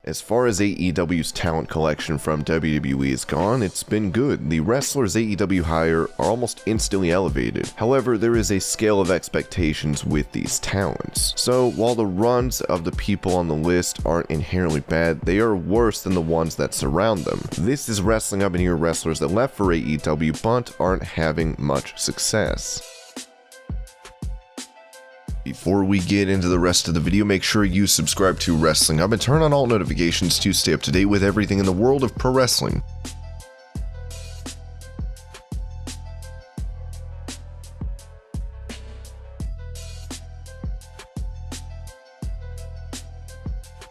As far as AEW's talent collection from WWE is gone, it's been good. The wrestlers AEW hire are almost instantly elevated. However, there is a scale of expectations with these talents. So while the runs of the people on the list aren't inherently bad, they are worse than the ones that surround them. This is wrestling up in here wrestlers that left for AEW but aren't having much success. Before we get into the rest of the video, make sure you subscribe to Wrestling Hub and turn on all notifications to stay up to date with everything in the world of pro wrestling.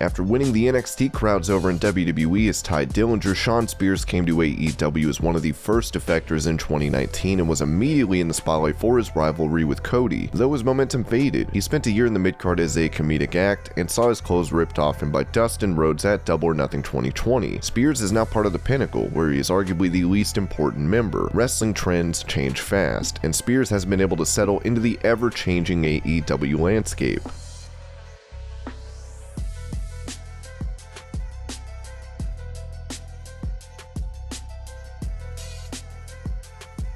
After winning the NXT crowds over in WWE as Ty Dillinger, Shawn Spears came to AEW as one of the first defectors in 2019 and was immediately in the spotlight for his rivalry with Cody. Though his momentum faded, he spent a year in the midcard as a comedic act and saw his clothes ripped off him by Dustin Rhodes at Double or Nothing 2020. Spears is now part of the Pinnacle, where he is arguably the least important member. Wrestling trends change fast, and Spears has been able to settle into the ever-changing AEW landscape.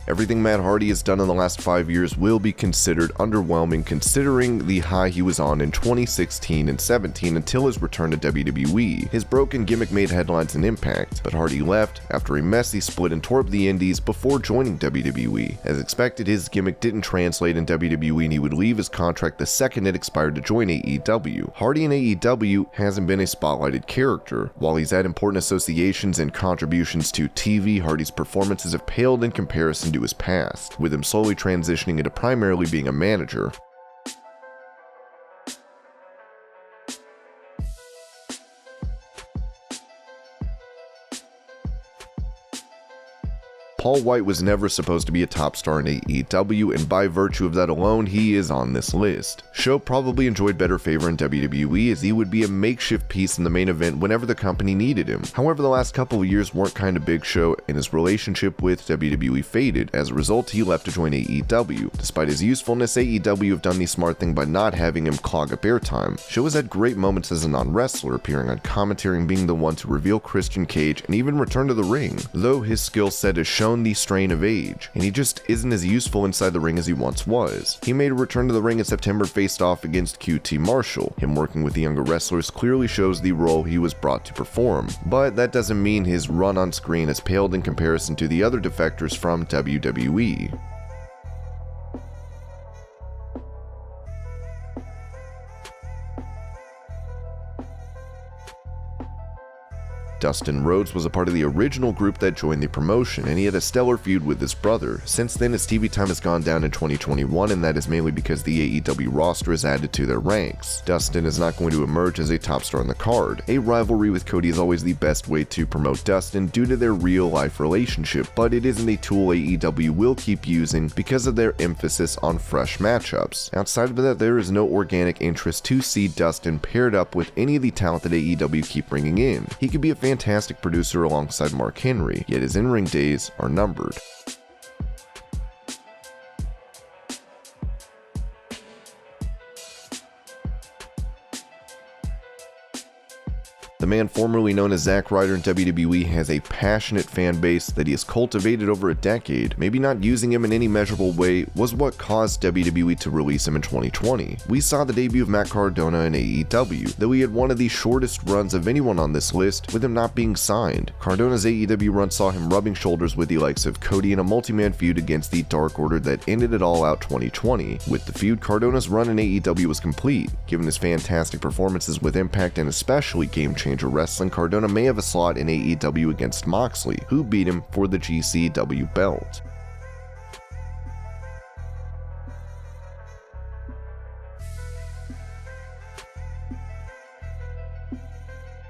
Everything Matt Hardy has done in the last 5 years will be considered underwhelming considering the high he was on in 2016 and 17 until his return to WWE. His broken gimmick made headlines and impact, but Hardy left after a messy split and tore up the indies before joining WWE. As expected, his gimmick didn't translate in WWE and he would leave his contract the second it expired to join AEW. Hardy in AEW hasn't been a spotlighted character. While he's had important associations and contributions to TV, Hardy's performances have paled in comparison to his past, with him slowly transitioning into primarily being a manager. Paul Wight was never supposed to be a top star in AEW, and by virtue of that alone, he is on this list. Sho probably enjoyed better favor in WWE as he would be a makeshift piece in the main event whenever the company needed him. However, the last couple of years weren't kind of Big Show, and his relationship with WWE faded. As a result, he left to join AEW. Despite his usefulness, AEW have done the smart thing by not having him clog up airtime. Sho has had great moments as a non-wrestler, appearing on commentary and being the one to reveal Christian Cage and even return to the ring, though his skill set has shown the strain of age, and he just isn't as useful inside the ring as he once was. He made a return to the ring in September, faced off against QT Marshall. Him working with the younger wrestlers clearly shows the role he was brought to perform, but that doesn't mean his run on screen has paled in comparison to the other defectors from WWE. Dustin Rhodes was a part of the original group that joined the promotion, and he had a stellar feud with his brother. Since then, his TV time has gone down in 2021, and that is mainly because the AEW roster is added to their ranks. Dustin is not going to emerge as a top star on the card. A rivalry with Cody is always the best way to promote Dustin due to their real-life relationship, but it isn't a tool AEW will keep using because of their emphasis on fresh matchups. Outside of that, there is no organic interest to see Dustin paired up with any of the talent that AEW keep bringing in. He could be a fantastic producer alongside Mark Henry, yet his in-ring days are numbered. The man formerly known as Zack Ryder in WWE has a passionate fan base that he has cultivated over a decade. Maybe not using him in any measurable way was what caused WWE to release him in 2020. We saw the debut of Matt Cardona in AEW, though he had one of the shortest runs of anyone on this list, with him not being signed. Cardona's AEW run saw him rubbing shoulders with the likes of Cody in a multi-man feud against the Dark Order that ended it all out 2020. With the feud, Cardona's run in AEW was complete. Given his fantastic performances with Impact and especially Game Changer Wrestling, Cardona may have a slot in AEW against Moxley, who beat him for the GCW belt.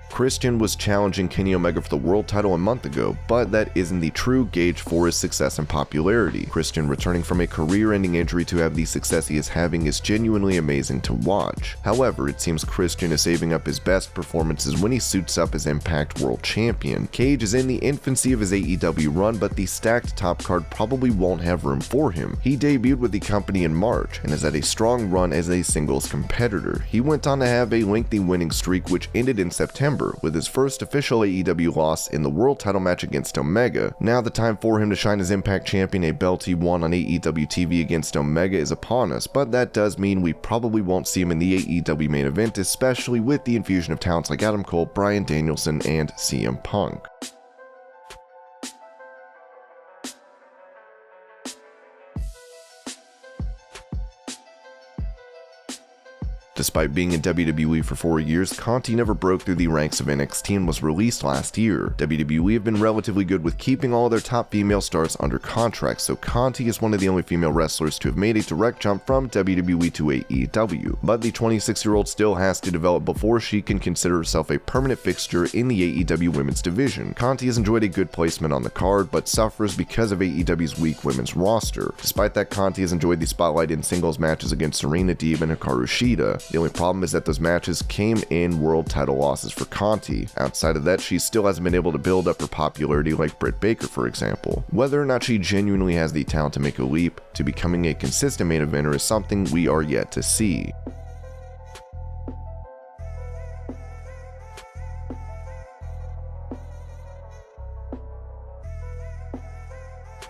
Christian was challenging Kenny Omega for the world title a month ago, but that isn't the true gauge for his success and popularity. Christian returning from a career-ending injury to have the success he is having is genuinely amazing to watch. However, it seems Christian is saving up his best performances when he suits up as Impact World Champion. Cage is in the infancy of his AEW run, but the stacked top card probably won't have room for him. He debuted with the company in March and has had a strong run as a singles competitor. He went on to have a lengthy winning streak which ended in September. November, with his first official AEW loss in the world title match against Omega. Now the time for him to shine as Impact Champion, a belt he won on AEW TV against Omega, is upon us, but that does mean we probably won't see him in the AEW main event, especially with the infusion of talents like Adam Cole, Bryan Danielson, and CM Punk. Despite being in WWE for 4 years, Conti never broke through the ranks of NXT and was released last year. WWE have been relatively good with keeping all their top female stars under contract, so Conti is one of the only female wrestlers to have made a direct jump from WWE to AEW. But the 26-year-old still has to develop before she can consider herself a permanent fixture in the AEW women's division. Conti has enjoyed a good placement on the card, but suffers because of AEW's weak women's roster. Despite that, Conti has enjoyed the spotlight in singles matches against Serena Deeb and Hikaru Shida. The only problem is that those matches came in world title losses for Conti. Outside of that, she still hasn't been able to build up her popularity like Britt Baker, for example. Whether or not she genuinely has the talent to make a leap to becoming a consistent main eventer is something we are yet to see.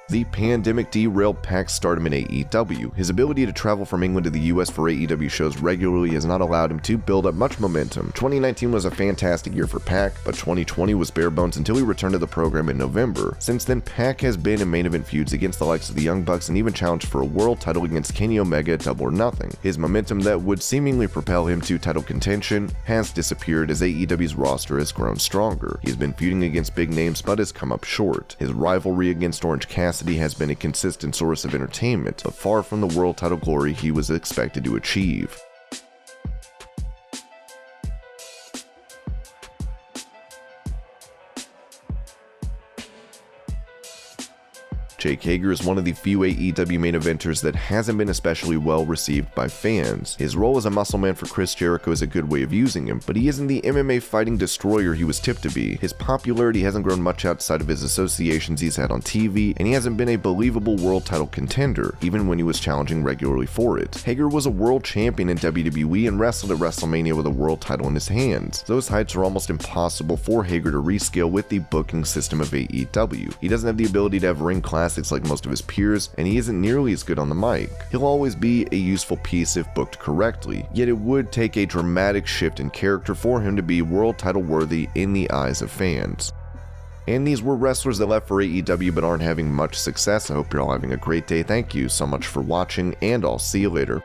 The pandemic derailed Pac's stardom in AEW. His ability to travel from England to the US for AEW shows regularly has not allowed him to build up much momentum. 2019 was a fantastic year for Pac, but 2020 was bare bones until he returned to the program in November. Since then, Pac has been in main event feuds against the likes of the Young Bucks and even challenged for a world title against Kenny Omega at Double or Nothing. His momentum that would seemingly propel him to title contention has disappeared as AEW's roster has grown stronger. He's been feuding against big names but has come up short. His rivalry against Orange Cassidy has been a consistent source of entertainment, but far from the world title glory he was expected to achieve. Jake Hager is one of the few AEW main eventers that hasn't been especially well received by fans. His role as a muscle man for Chris Jericho is a good way of using him, but he isn't the MMA fighting destroyer he was tipped to be. His popularity hasn't grown much outside of his associations he's had on TV, and he hasn't been a believable world title contender, even when he was challenging regularly for it. Hager was a world champion in WWE and wrestled at WrestleMania with a world title in his hands. Those heights are almost impossible for Hager to rescale with the booking system of AEW. He doesn't have the ability to have ring classics like most of his peers, and he isn't nearly as good on the mic. He'll always be a useful piece if booked correctly, yet it would take a dramatic shift in character for him to be world title worthy in the eyes of fans. And these were wrestlers that left for AEW but aren't having much success. I hope you're all having a great day. Thank you so much for watching, and I'll see you later.